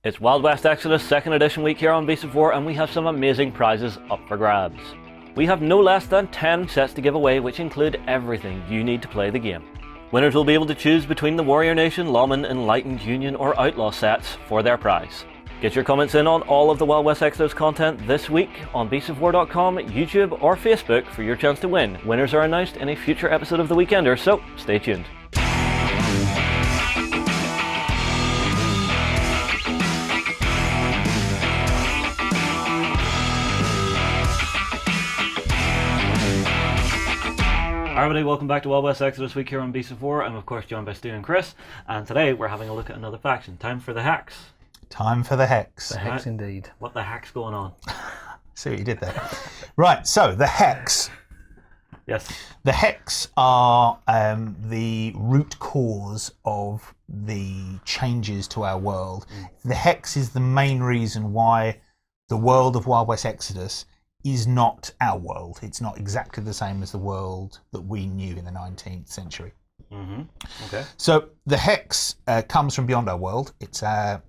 It's Wild West Exodus 2nd edition week here on Beast of War, and we have some amazing prizes up for grabs. We have no less than 10 sets to give away, which include everything you need to play the game. Winners will be able to choose between the Warrior Nation, Lawman, Enlightened, Union or Outlaw sets for their prize. Get your comments in on all of the Wild West Exodus content this week on beastofwar.com, YouTube or Facebook for your chance to win. Winners are announced in a future episode of The Weekender, so stay tuned. Hi everybody, welcome back to Wild West Exodus week here on Beast of War. I'm of course joined by Stu and Chris, and today we're having a look at another faction. Time for the Hex. Time for the Hex. The Hex indeed. What the heck's going on? See what you did there. Right, so the Hex. Yes. The Hex are the root cause of the changes to our world. The Hex is the main reason why the world of Wild West Exodus is not our world. It's not exactly the same as the world that we knew in the 19th century. Mm-hmm. Okay. So the Hex comes from beyond our world. It's an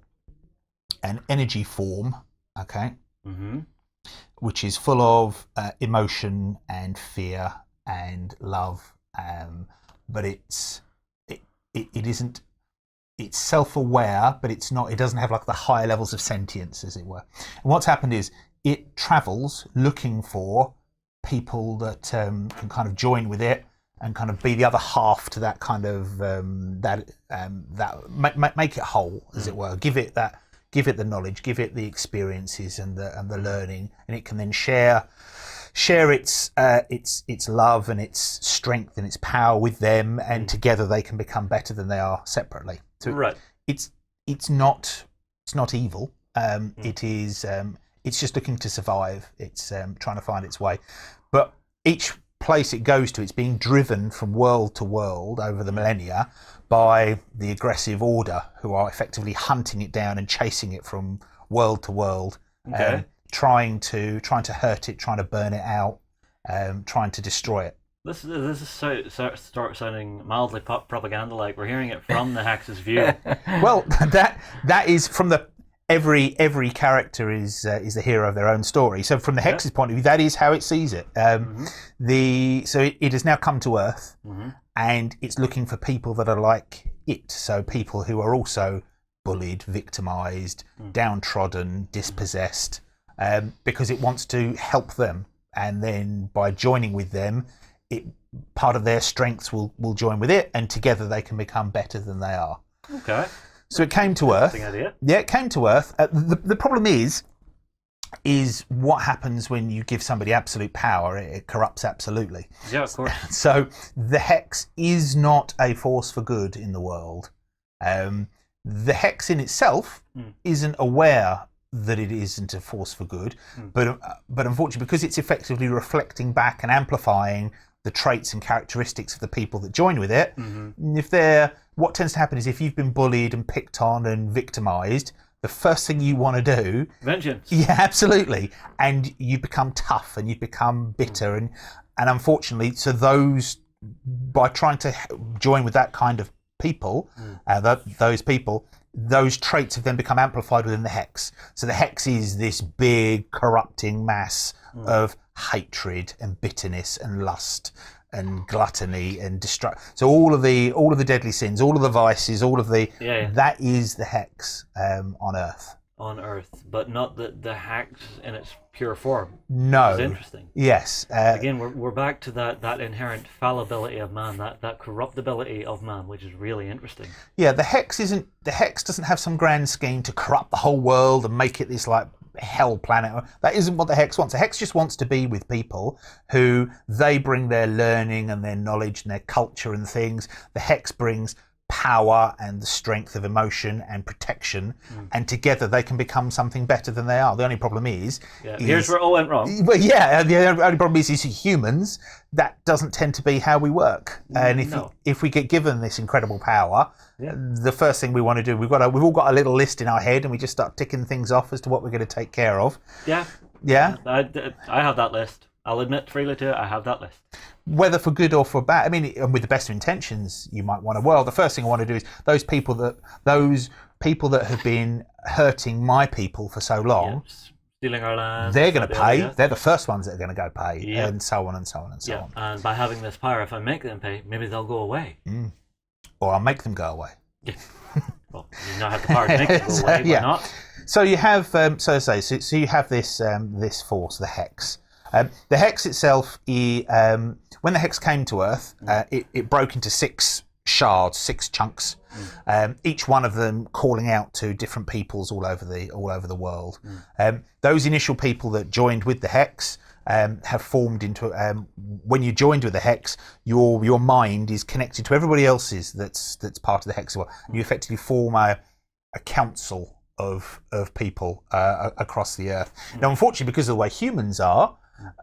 energy form, okay, which is full of emotion and fear and love, but it isn't. It's self-aware, but it's not. It doesn't have like the higher levels of sentience, as it were. And what's happened is it travels looking for people that can kind of join with it and kind of be the other half to that kind of make it whole, as it were. Give it the knowledge, give it the experiences and the learning, and it can then share its love and its strength and its power with them, and together they can become better than they are separately. So right. It's not evil. It's just looking to survive. It's trying to find its way. But each place it goes to, it's being driven from world to world over the millennia by the aggressive order, who are effectively hunting it down and chasing it from world to world, trying to hurt it, trying to burn it out, trying to destroy it. This is start sounding mildly propaganda-like. We're hearing it from the Hex's view. Well, that is from the. Every character is the hero of their own story. So from the Hex's point of view, that is how it sees it. It has now come to Earth, and it's looking for people that are like it. So people who are also bullied, victimized, downtrodden, dispossessed, because it wants to help them. And then by joining with them, part of their strengths will join with it, and together they can become better than they are. Okay. So it came to Earth. Idea. Yeah, it came to Earth. The problem is what happens when you give somebody absolute power. It corrupts absolutely. Yeah, of course. So the Hex is not a force for good in the world. The Hex in itself isn't aware that it isn't a force for good, but unfortunately, because it's effectively reflecting back and amplifying the traits and characteristics of the people that join with it. What tends to happen is if you've been bullied and picked on and victimized, the first thing you want to do... Vengeance. Yeah, absolutely. And you become tough and you become bitter. And unfortunately, so by trying to join with that kind of people, those traits have then become amplified within the Hex. So the Hex is this big corrupting mass of hatred and bitterness and lust and gluttony and so all of the deadly sins, all of the vices, all of the that is the Hex on Earth. On Earth, but not the Hex in its pure form. No. It's interesting. Yes. Again, we're back to that inherent fallibility of man, that corruptibility of man, which is really interesting. Yeah, the Hex doesn't have some grand scheme to corrupt the whole world and make it this like hell planet. That isn't what the Hex wants. The Hex just wants to be with people who they bring their learning and their knowledge and their culture and things. The Hex brings power and the strength of emotion and protection, and together they can become something better than they are. The only problem is here's where it all went wrong. Well, yeah, the only problem is humans, that doesn't tend to be how we work. And if we get given this incredible power, the first thing we want to do, we've all got a little list in our head, and we just start ticking things off as to what we're going to take care of. Yeah. I have that list. I'll admit freely to it, I have that list. Whether for good or for bad, I mean, with the best of intentions, you might want to. Well, the first thing I want to do is those people those people that have been hurting my people for so long, stealing our land, they're going to pay. They're the first ones that are going to go pay, and so on and so on and so on. And by having this power, if I make them pay, maybe they'll go away. Or I'll make them go away. Yeah. Well, you now have the power to make them go away. Why not? So you have, so you have this this force, the Hex. The Hex itself, when the Hex came to Earth, it broke into 6 shards, 6 chunks. Each one of them calling out to different peoples all over the world. Those initial people that joined with the Hex have formed into. When you joined with the Hex, your mind is connected to everybody else's that's part of the Hex as well. You effectively form a council of people across the Earth. Now, unfortunately, because of the way humans are,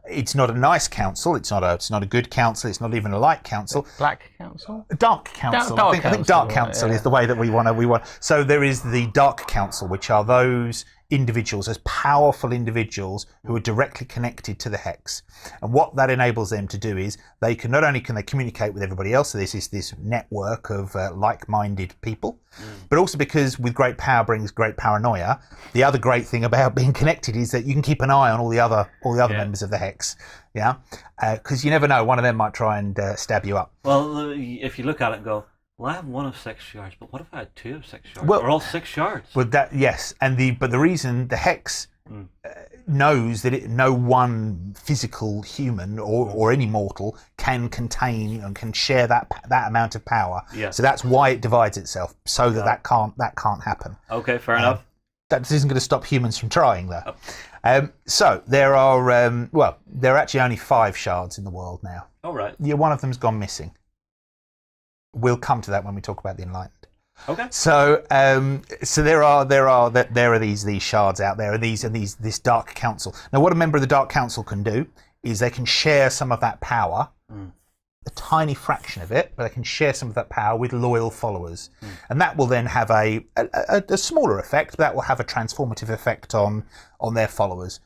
it's not a nice council. It's not a good council. It's not even a light council. Black council. Dark council. I think dark council is the way that we want. So there is the dark council, which are those individuals, as powerful individuals who are directly connected to the Hex. And what that enables them to do is they can not only can they communicate with everybody else. So this is this network of like-minded people, but also because with great power brings great paranoia. The other great thing about being connected is that you can keep an eye on all the other members of the Hex. Yeah, because you never know, one of them might try and stab you up. Well, if you look at it and go, well, I have 1 of 6 shards, but what if I had 2 of 6 shards? Well, or all 6 shards? Well, yes, but the reason the Hex knows that no one physical human or any mortal can contain and can share that amount of power. Yeah. So that's why it divides itself, so that can't happen. Okay, fair enough. That isn't going to stop humans from trying, though. So there are there are actually only 5 shards in the world now. Oh, right. Yeah, one of them's gone missing. We'll come to that when we talk about the Enlightened. Okay. So there are these shards out there, and this Dark Council. Now, what a member of the Dark Council can do is they can share some of that power, a tiny fraction of it, but they can share some of that power with loyal followers, and that will then have a smaller effect, but that will have a transformative effect on their followers.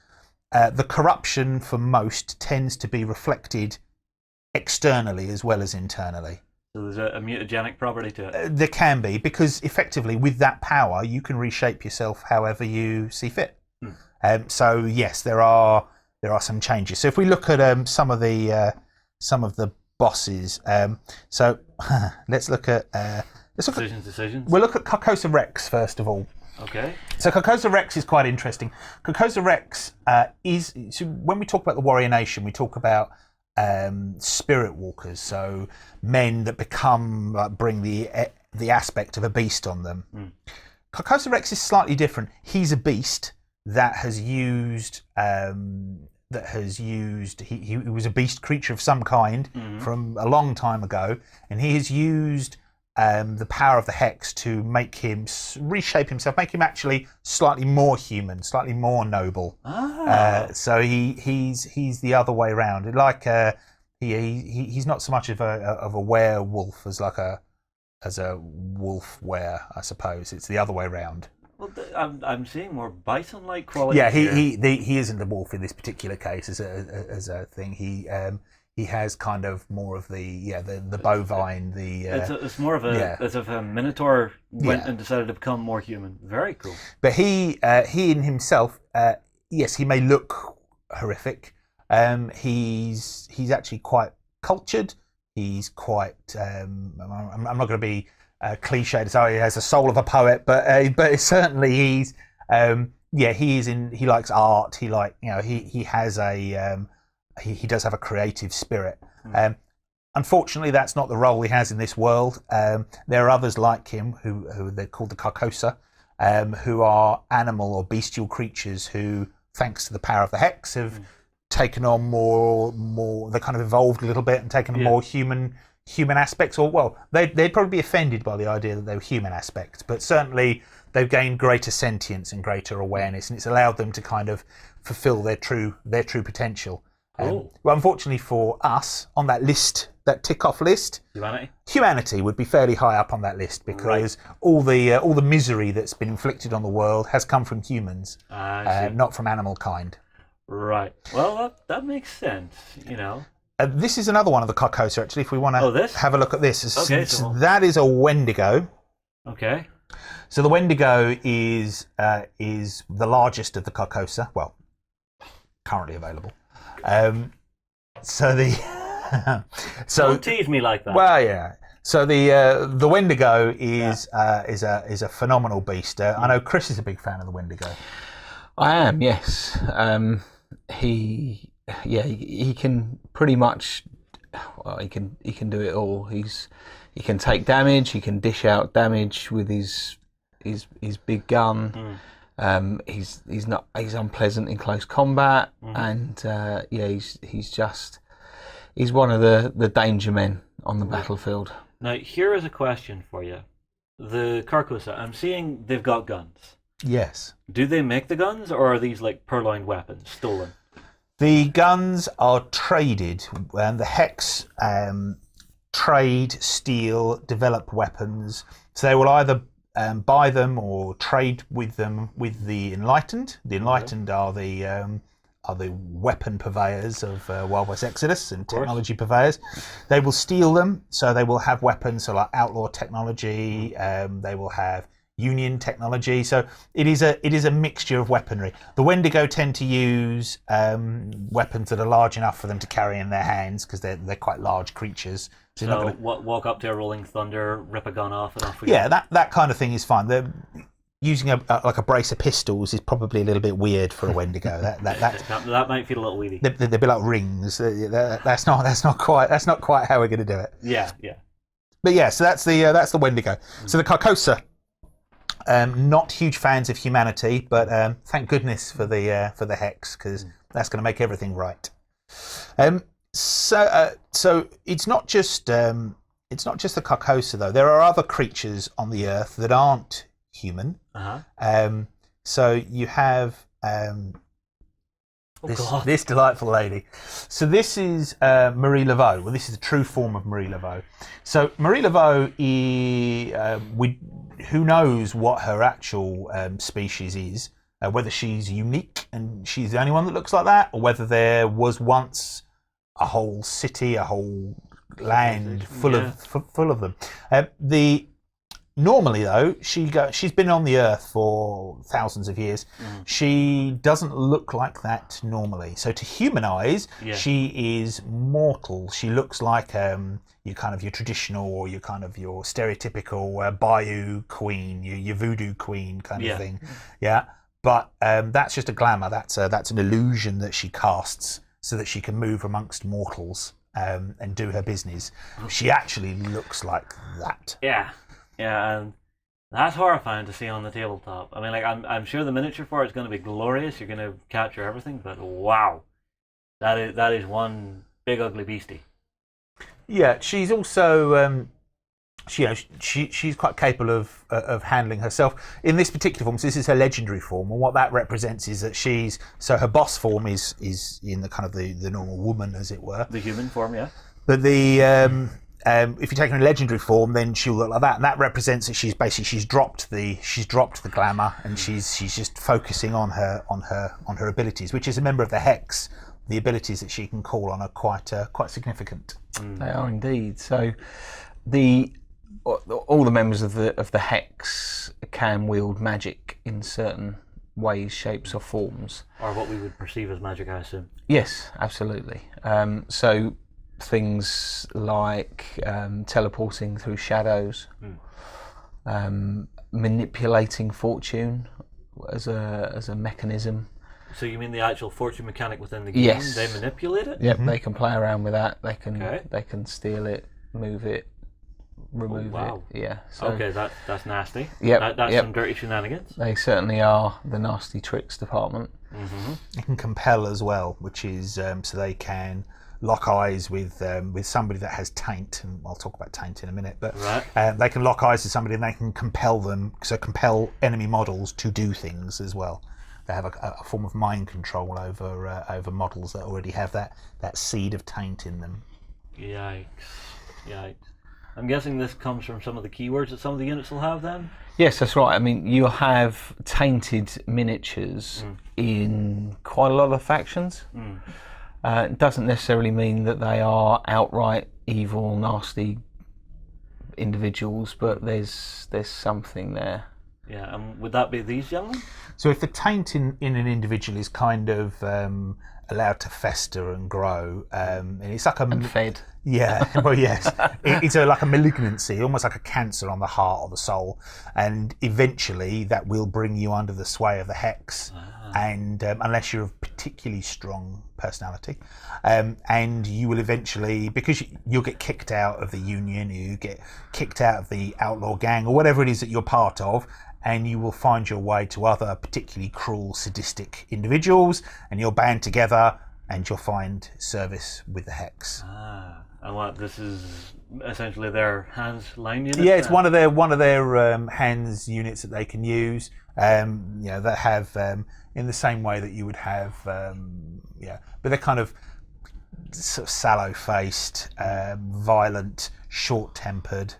The corruption for most tends to be reflected externally as well as internally. So there's a mutagenic property to it? There can be, because effectively with that power you can reshape yourself however you see fit. So yes, there are some changes. So if we look at some of the bosses, so let's look at decisions. We'll look at Carcosa Rex first of all. Okay. So Carcosa Rex is quite interesting. Carcosa Rex so when we talk about the warrior nation, we talk about spirit walkers, so men that bring the aspect of a beast on them. Carcosa Rex is slightly different. He's a beast that has used he was a beast creature of some kind from a long time ago, and he has used the power of the Hex to make him reshape himself, make him actually slightly more human, slightly more noble. So he's the other way around. Like he's not so much of a werewolf as a wolf were, I suppose. It's the other way around. Well, I'm seeing more bison-like qualities. Yeah, he isn't the wolf in this particular case as a thing. He has kind of more of the bovine. It's more of as if a minotaur went and decided to become more human. Very cool. But he in himself, yes, he may look horrific. He's actually quite cultured. He's quite. I'm not going to be cliched to say he has the soul of a poet, but certainly he's. He likes art. He has a. He does have a creative spirit. Unfortunately, that's not the role he has in this world. There are others like him who they're called the Carcosa, who are animal or bestial creatures who, thanks to the power of the Hex, have taken on more. They kind of evolved a little bit and taken on more human aspects. Or well, they'd probably be offended by the idea that they were human aspects, but certainly they've gained greater sentience and greater awareness, and it's allowed them to kind of fulfill their true potential. Well, unfortunately for us, on that list, that tick-off list, humanity would be fairly high up on that list, because all the misery that's been inflicted on the world has come from humans, not from animal kind. Right. Well, that makes sense. This is another one of the Carcosa, actually. If we want to have a look at this, okay, that is a Wendigo. Okay. So the Wendigo is the largest of the Carcosa. Well, currently available. Don't tease me like that. Well, yeah. So the Wendigo is a phenomenal beast. I know Chris is a big fan of the Wendigo. I am, yes. He can pretty much. Well, he can do it all. He can take damage. He can dish out damage with his big gun. He's unpleasant in close combat, and he's one of the danger men on the battlefield. Now here is a question for you. The Carcosa, I'm seeing they've got guns. Yes. Do they make the guns, or are these like purloined weapons, stolen? The guns are traded, and the Hex trade, steal, develop weapons. So they will either buy them or trade with them with the Enlightened. The Enlightened are the weapon purveyors of Wild West Exodus and technology purveyors. They will steal them, so they will have weapons, so like outlaw technology. They will have Union technology. So it is a mixture of weaponry. The Wendigo tend to use weapons that are large enough for them to carry in their hands because they're quite large creatures. So walk up to a Rolling Thunder, rip a gun off, and off we go. Yeah, that kind of thing is fine. They're using a brace of pistols is probably a little bit weird for a Wendigo. That might feel a little weedy. They'd be like rings. That's not quite how we're going to do it. Yeah. But yeah, so that's the Wendigo. So the Carcosa, not huge fans of humanity, but thank goodness for the Hex, because that's going to make everything right. So it's not just the Carcosa though. There are other creatures on the Earth that aren't human. So you have this delightful lady. So this is Marie Laveau. Well, this is the true form of Marie Laveau. So Marie Laveau, who knows what her actual species is, whether she's unique and she's the only one that looks like that, or whether there was once a whole city, a whole land full of them. Normally, though, she's been on the Earth for thousands of years. She doesn't look like that normally. So to human eyes, she is mortal. She looks like your traditional, or your stereotypical Bayou queen, your voodoo queen kind of thing. Yeah, but that's just a glamour. That's an illusion that she casts so that she can move amongst mortals and do her business. She actually looks like that. Yeah, and that's horrifying to see on the tabletop. I mean, like, I'm sure the miniature for it's going to be glorious. You're going to capture everything, but wow, that is one big ugly beastie. Yeah, she's also she's quite capable of handling herself in this particular form. So this is her legendary form, and what that represents is that her boss form is in the kind of the normal woman, as it were, the human form, yeah. But the if you take her in legendary form, then she'll look like that, and that represents that she's dropped the glamour, and she's just focusing on her abilities, which is a member of the Hex. The abilities that she can call on are quite significant. They are indeed. So all the members of the Hex can wield magic in certain ways, shapes, or forms. Or what we would perceive as magic, I assume. Yes, absolutely. So things like teleporting through shadows, manipulating fortune as a mechanism. So you mean the actual fortune mechanic within the game? Yes. They manipulate it? Yep, they can play around with that. They can steal it, move it, remove it. Yeah. So, okay, that's nasty. Yep. That's some dirty shenanigans. They certainly are the nasty tricks department. They can compel as well, which is so they can lock eyes with somebody that has taint, and I'll talk about taint in a minute. But they can lock eyes with somebody, and they can compel enemy models to do things as well. They have a form of mind control over models that already have that seed of taint in them. Yikes. I'm guessing this comes from some of the keywords that some of the units will have then? Yes, that's right. I mean, you have tainted miniatures in quite a lot of factions. It doesn't necessarily mean that they are outright evil, nasty individuals, but there's something there. Yeah, and would that be these gentlemen? So if the taint in an individual is kind of allowed to fester and grow, and it's like And fed. yeah, well, yes, it's like a malignancy, almost like a cancer on the heart or the soul, and eventually that will bring you under the sway of the hex. And unless you're of particularly strong personality, and you will eventually, because you'll get kicked out of the union, you get kicked out of the outlaw gang or whatever it is that you're part of, and you will find your way to other particularly cruel, sadistic individuals, and you'll band together and you'll find service with the hex. And what, this is essentially their hands line unit? Yeah, it's one of their hands units that they can use. That have in the same way that you would have, but they're kind of sort of sallow-faced, violent, short-tempered.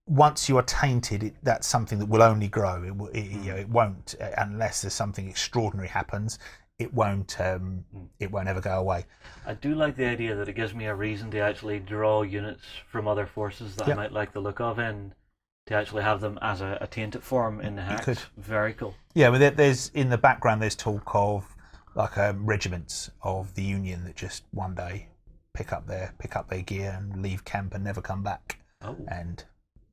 Once you are tainted, that's something that will only grow. It won't, unless there's something extraordinary happens. It won't ever go away. I do like the idea that it gives me a reason to actually draw units from other forces that I might like the look of, and to actually have them as a tainted form in the hex. Very cool. Yeah, but there's in the background there's talk of like regiments of the Union that just one day pick up their gear and leave camp and never come back. And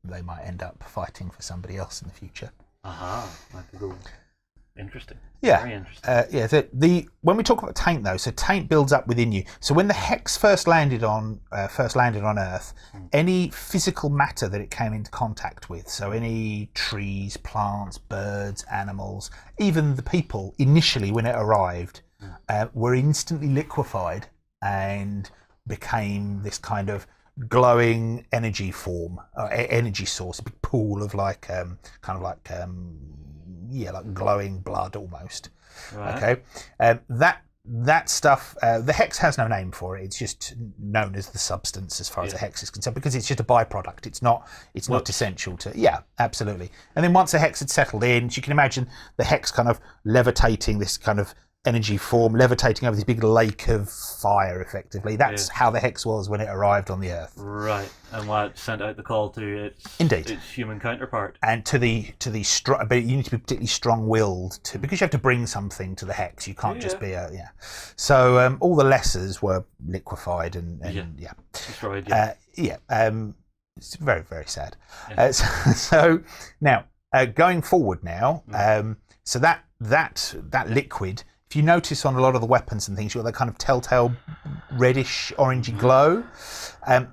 they might end up fighting for somebody else in the future. Might be cool. Interesting. Yeah. Very interesting. When we talk about taint though, so taint builds up within you. So when the hex first landed on Earth, any physical matter that it came into contact with, so any trees, plants, birds, animals, even the people initially when it arrived, were instantly liquefied and became this kind of glowing energy form, energy source, a big pool of like glowing blood almost. Right. Okay, that stuff. The hex has no name for it. It's just known as the substance as far as the hex is concerned, because it's just a byproduct. It's not essential to. Yeah, absolutely. And then once the hex had settled in, you can imagine the hex kind of levitating, this kind of energy form levitating over this big lake of fire, effectively. That's how the hex was when it arrived on the Earth. Right, and what sent out the call to its human counterpart. And to the strong, but you need to be particularly strong-willed because you have to bring something to the hex. You can't just be So all the lessers were liquefied and destroyed. It's very, very sad. So now going forward now, so that liquid. If you notice on a lot of the weapons and things, you've got that kind of telltale reddish, orangey glow.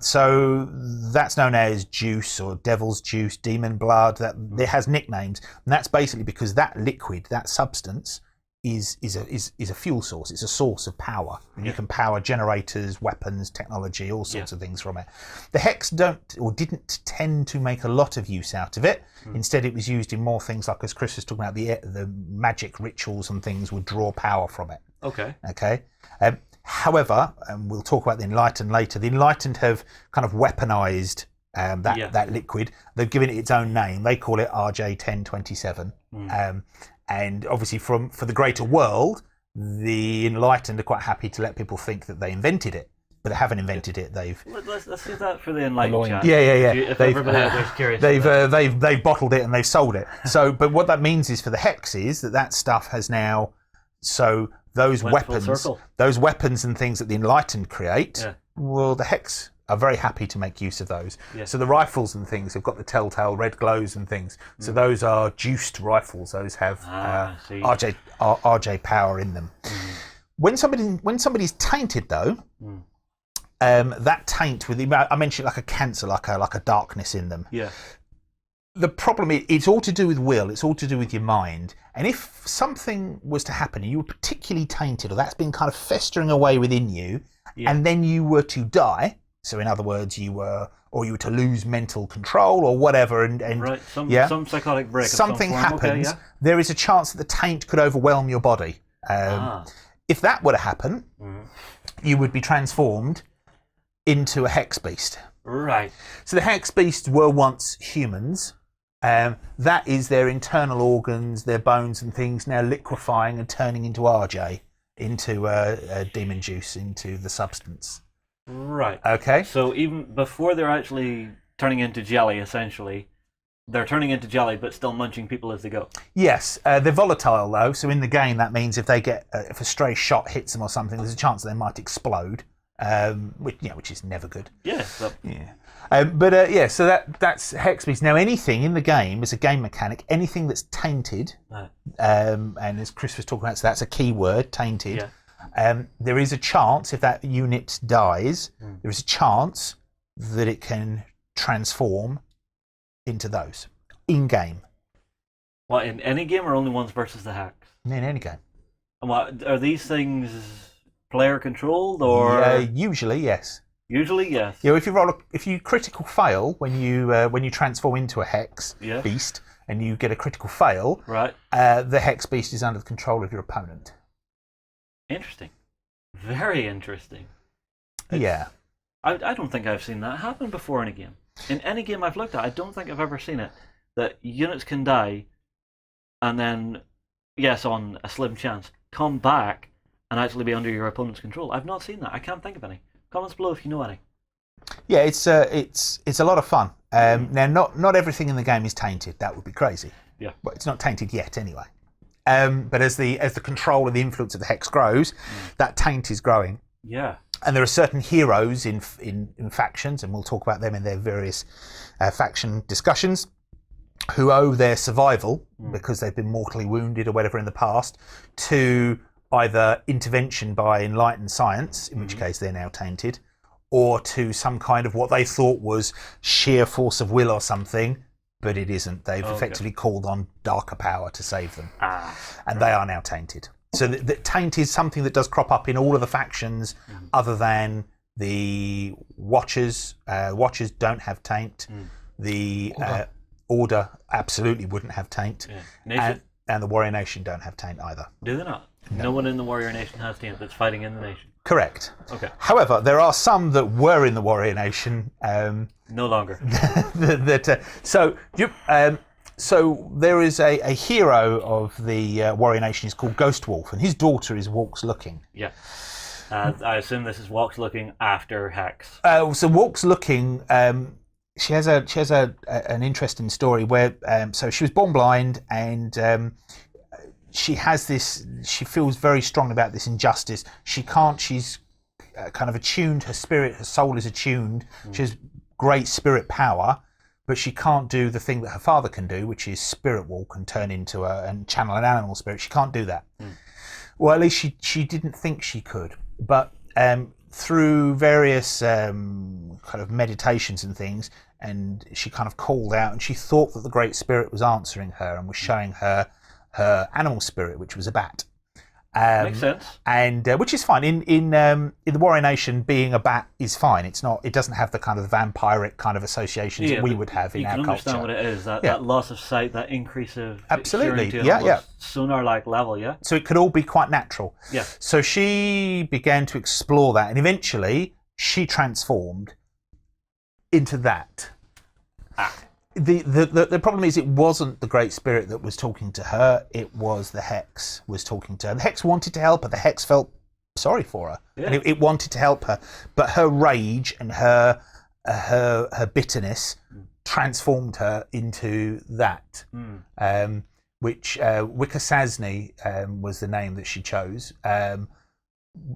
So that's known as juice or devil's juice, demon blood. That it has nicknames, and that's basically because that liquid, that substance, is a fuel source. It's a source of power. You can power generators, weapons, technology, all sorts of things from it. The hex didn't tend to make a lot of use out of it. Instead, it was used in more things like, as Chris was talking about, the magic rituals and things would draw power from it. Okay. However, and we'll talk about the Enlightened later. The Enlightened have kind of weaponized that liquid. They've given it its own name. They call it RJ1027. And obviously, for the greater world, the Enlightened are quite happy to let people think that they invented it, but they haven't invented it. Let's do that for the Enlightened chat. Yeah. If everybody out there's curious, they've bottled it and they've sold it. So, but what that means is for the hex is that stuff has now. So those weapons and things that the Enlightened create, well, the hex are very happy to make use of those. So the rifles and things have got the telltale red glows and things. So those are juiced rifles. Those have RJ power in them. When somebody's tainted though, that taint with I mentioned like a cancer, like a darkness in them. The problem is it's all to do with will. It's all to do with your mind. And if something was to happen and you were particularly tainted, or that's been kind of festering away within you, and then you were to die. So in other words, you were to lose mental control or whatever, and some psychotic break. Something happens. There is a chance that the taint could overwhelm your body. If that were to happen, you would be transformed into a Hex Beast. Right. So the Hex Beasts were once humans. That is their internal organs, their bones and things now liquefying and turning into RJ, into demon juice, into the substance. Right. Okay. So even before they're actually turning into jelly, essentially, they're turning into jelly, but still munching people as they go. Yes, they're volatile though. So in the game, that means if they get if a stray shot hits them or something, there's a chance they might explode, which is never good. Yeah. Yeah. So that's Hex Beast. Now anything in the game is a game mechanic. Anything that's tainted, and as Chris was talking about, so that's a key word, tainted. Yeah. There is a chance if that unit dies, there is a chance that it can transform into those in game. What, in any game or only ones versus the Hex? In any game. And what are these things player controlled or? Usually, yes. Usually, yes. Yeah, if you critical fail when you transform into a Hex Beast and you get a critical fail, right? The Hex Beast is under the control of your opponent. Interesting. Very interesting. Yeah. I don't think I've seen that happen before in a game. In any game I've looked at, I don't think I've ever seen it. That units can die and then, yes, on a slim chance, come back and actually be under your opponent's control. I've not seen that. I can't think of any. Comments below if you know any. Yeah, it's a lot of fun. Now, not everything in the game is tainted. That would be crazy. Yeah. But it's not tainted yet, anyway. But as the control and the influence of the Hex grows, that taint is growing. Yeah. And there are certain heroes in factions, and we'll talk about them in their various faction discussions, who owe their survival because they've been mortally wounded or whatever in the past to either intervention by enlightened science, in which case they're now tainted, or to some kind of what they thought was sheer force of will or something, but it isn't. They've effectively called on darker power to save them. And they are now tainted. So the taint is something that does crop up in all of the factions other than the Watchers. Watchers don't have taint. The Order absolutely wouldn't have taint. Nation? And the Warrior Nation don't have taint either. Do they not? No one in the Warrior Nation has taint that's fighting in the nation. Correct. Okay. However, there are some that were in the Warrior Nation. No longer. So there is a hero of the Warrior Nation. He's called Ghost Wolf, and his daughter is Walk's Looking. Yeah. I assume this is Walk's Looking after Hex. So Walk's Looking, she has an interesting story where so she was born blind, and she has this. She feels very strong about this injustice. She can't. She's kind of attuned. Her spirit, her soul is attuned. She has great spirit power. But she can't do the thing that her father can do, which is spirit walk and turn into and channel an animal spirit. She can't do that. Well, at least she didn't think she could. But through various kind of meditations and things, and she kind of called out, and she thought that the Great Spirit was answering her and was showing her her animal spirit, which was a bat. Makes sense. And which is fine in the Warrior Nation. Being a bat is fine. It's not. It doesn't have the kind of vampiric kind of associations that we would have in our culture. You can understand what it is. That loss of sight, that increase of absolutely, to sonar-like level. Yeah. So it could all be quite natural. Yeah. So she began to explore that, and eventually she transformed into that. The problem is it wasn't the Great Spirit that was talking to her, it was the Hex was talking to her. The Hex wanted to help her, the Hex felt sorry for her, and it wanted to help her, but her rage and her bitterness transformed her into that, which Wiccasazni was the name that she chose.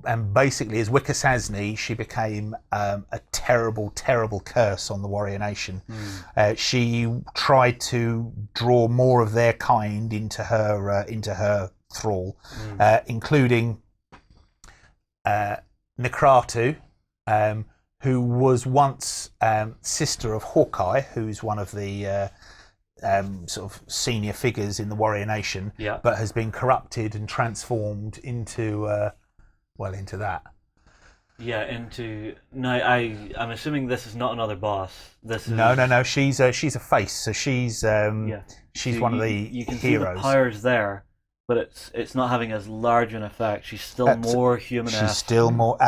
And basically, as Wiccasazni, she became a terrible, terrible curse on the Warrior Nation. She tried to draw more of their kind into her thrall, including Necratu, who was once sister of Hawkeye, who's one of the sort of senior figures in the Warrior Nation, but has been corrupted and transformed into that. Yeah, into I'm assuming this is not another boss. This is no. She's a face, so she's she's one of the you can heroes. See the powers there, but it's not having as large an effect. She's still more human. She's still more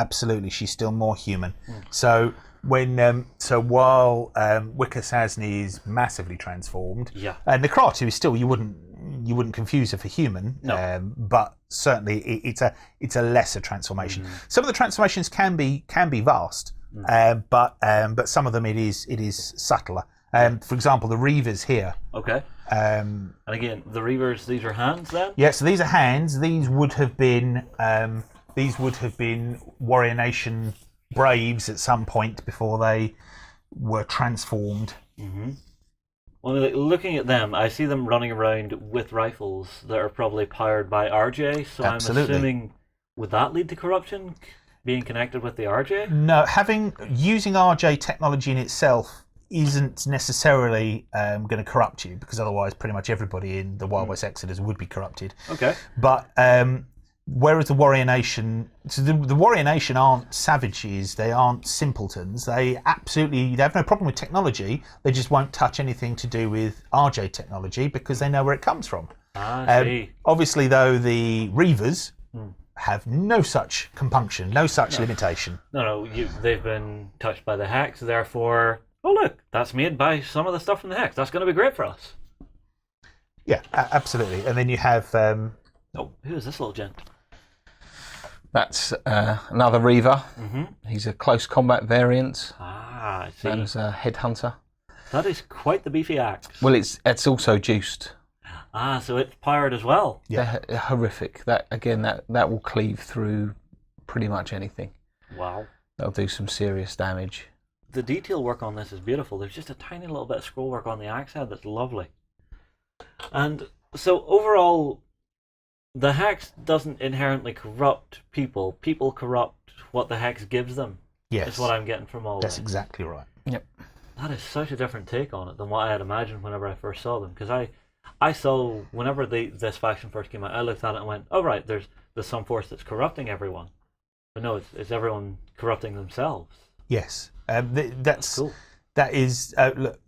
She's still more human. So when while Wiccasazni is massively transformed, and Necratu is still you wouldn't you wouldn't confuse her for human, No. but certainly it's a lesser transformation. Some of the transformations can be vast, but some of them it is subtler. For example, the Reavers here. Okay. And again, the Reavers, these are hands then? Yeah, so these are hands. These would have been Warrior Nation Braves at some point before they were transformed. Well, looking at them, I see them running around with rifles that are probably powered by RJ. So Absolutely. I'm assuming, would that lead to corruption? Being connected with the RJ? No, using RJ technology in itself isn't necessarily going to corrupt you, because otherwise pretty much everybody in the Wild West Exodus would be corrupted. Okay. But whereas the Warrior Nation, so the Warrior Nation aren't savages, they aren't simpletons. They have no problem with technology. They just won't touch anything to do with RJ technology because they know where it comes from. I see. Obviously, though, the Reavers have no such compunction, no such limitation. No, they've been touched by the Hex, therefore, oh look, that's made by some of the stuff from the Hex. That's going to be great for us. Yeah, absolutely. And then you have... oh, who is this little gent? That's another Reaver. He's a close combat variant. Ah, I see. And as a headhunter. That is quite the beefy axe. Well, it's also juiced. Ah, so it's powered as well. Yeah. They're horrific. That will cleave through pretty much anything. Wow. They'll do some serious damage. The detail work on this is beautiful. There's just a tiny little bit of scroll work on the axe head that's lovely. And so overall, the Hex doesn't inherently corrupt people. People corrupt what the Hex gives them. Yes. Is what I'm getting from all That's this. exactly right. Yep. That is such a different take on it than what I had imagined whenever I first saw them. Because I saw, whenever this faction first came out, I looked at it and went, oh right, there's some force that's corrupting everyone. But no, it's everyone corrupting themselves. Yes. That's cool. That is... look,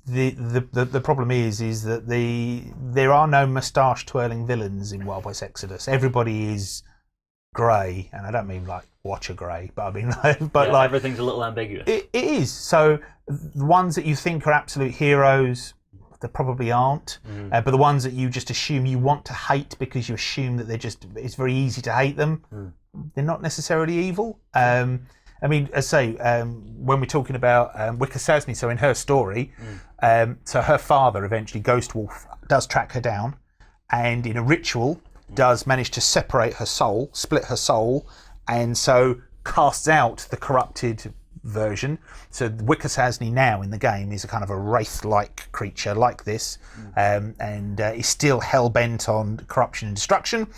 the problem is that there are no moustache twirling villains in Wild West Exodus. Everybody is grey, and I don't mean like Watcher grey, but I mean like everything's a little ambiguous. It is. So the ones that you think are absolute heroes, they probably aren't. But the ones that you just assume you want to hate because you assume that it's very easy to hate them, they're not necessarily evil. I mean, as I say, when we're talking about Wicca Sasni, so in her story, so her father eventually, Ghost Wolf, does track her down, and in a ritual does manage to separate her soul, split her soul, and so casts out the corrupted version. So Wicca Sasni now in the game is a kind of a wraith-like creature like this, and is still hell-bent on corruption and destruction,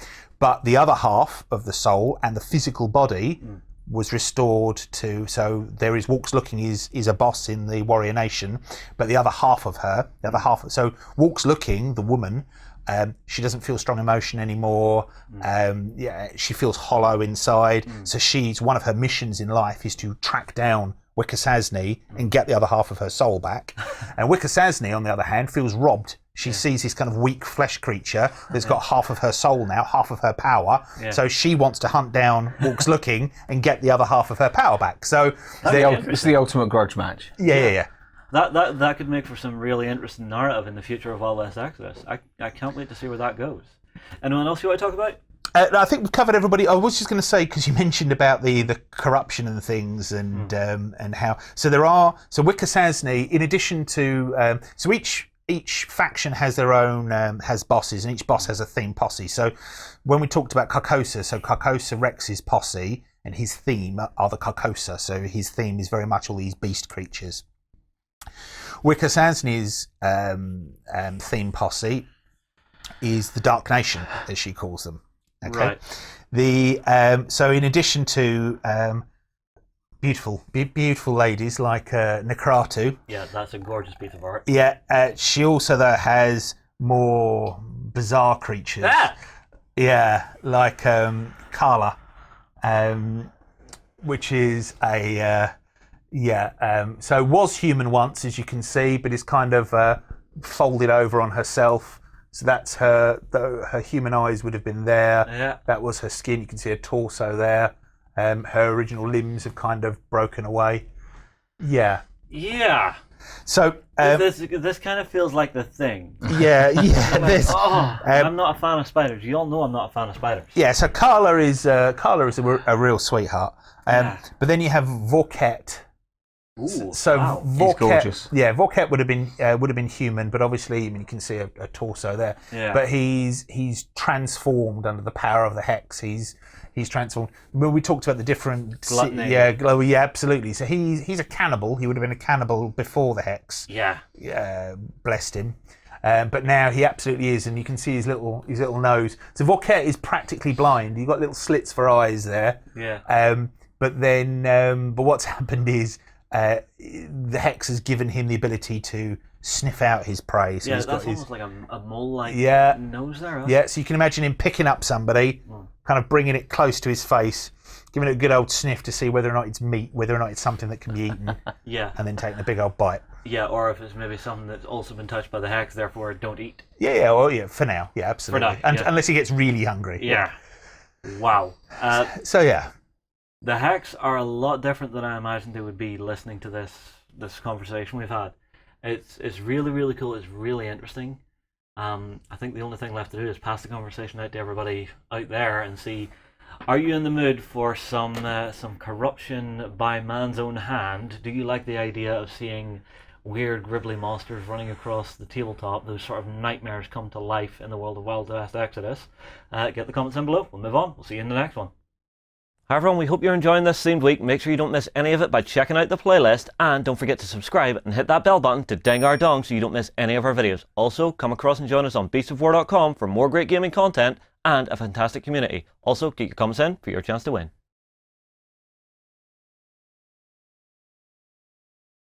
but the other half of the soul and the physical body was restored to, so there is Walks Looking is a boss in the Warrior Nation, but the other half of her, so Walks Looking, the woman, she doesn't feel strong emotion anymore. She feels hollow inside. So one of her missions in life is to track down Wicca Sasni and get the other half of her soul back. And Wicca Sasni, on the other hand, feels robbed. She sees this kind of weak flesh creature that's got half of her soul now, half of her power. So she wants to hunt down Walks Looking and get the other half of her power back. So it's the ultimate grudge match. Yeah. That could make for some really interesting narrative in the future of Wild West Exodus. I can't wait to see where that goes. Anyone else you want to talk about? I think we've covered everybody. I was just going to say, because you mentioned about the corruption and things and how so Wicca Sasni, in addition to so each faction has their own has bosses, and each boss has a theme posse. So when we talked about Carcosa, so Carcosa Rex's posse and his theme are the Carcosa. So his theme is very much all these beast creatures. Wicca Sasni's theme posse is the Dark Nation, as she calls them. Okay. Right. So in addition to beautiful ladies like Nekratu. Yeah, that's a gorgeous piece of art. Yeah, she also though has more bizarre creatures. Yeah, like Carla, which is a so was human once, as you can see, but is kind of folded over on herself. So that's her human eyes would have been there. Yeah. That was her skin. You can see her torso there. Her original limbs have kind of broken away. Yeah. Yeah. So this kind of feels like the thing. yeah. I'm not a fan of spiders. You all know I'm not a fan of spiders. Yeah. So Carla is a real sweetheart. But then you have Vorket. Ooh, so wow. He's gorgeous. Yeah, Vorket would have been human, but obviously, I mean, you can see a torso there. Yeah. But he's transformed under the power of the hex. He's transformed. When we talked about the different Gluttony. yeah, absolutely. So he's a cannibal. He would have been a cannibal before the hex. Yeah. Blessed him. But now he absolutely is, and you can see his little nose. So Vorket is practically blind. You've got little slits for eyes there. Yeah. But what's happened is the hex has given him the ability to sniff out his prey. So that's almost like a mole-like nose there. Huh? Yeah, so you can imagine him picking up somebody, kind of bringing it close to his face, giving it a good old sniff to see whether or not it's meat, whether or not it's something that can be eaten, and then taking a big old bite. Yeah, or if it's maybe something that's also been touched by the hex, therefore don't eat. For now. Yeah, absolutely. For now, Unless he gets really hungry. Yeah. Wow. So yeah. The Hex are a lot different than I imagined they would be listening to this conversation we've had. It's really, really cool. It's really interesting. I think the only thing left to do is pass the conversation out to everybody out there and see, are you in the mood for some corruption by man's own hand? Do you like the idea of seeing weird, gribbly monsters running across the tabletop, those sort of nightmares come to life in the world of Wild West Exodus? Get the comments in below. We'll move on. We'll see you in the next one. Hi everyone, we hope you're enjoying this themed week. Make sure you don't miss any of it by checking out the playlist, and don't forget to subscribe and hit that bell button to ding our dong so you don't miss any of our videos. Also, come across and join us on beastsofwar.com for more great gaming content and a fantastic community. Also, keep your comments in for your chance to win.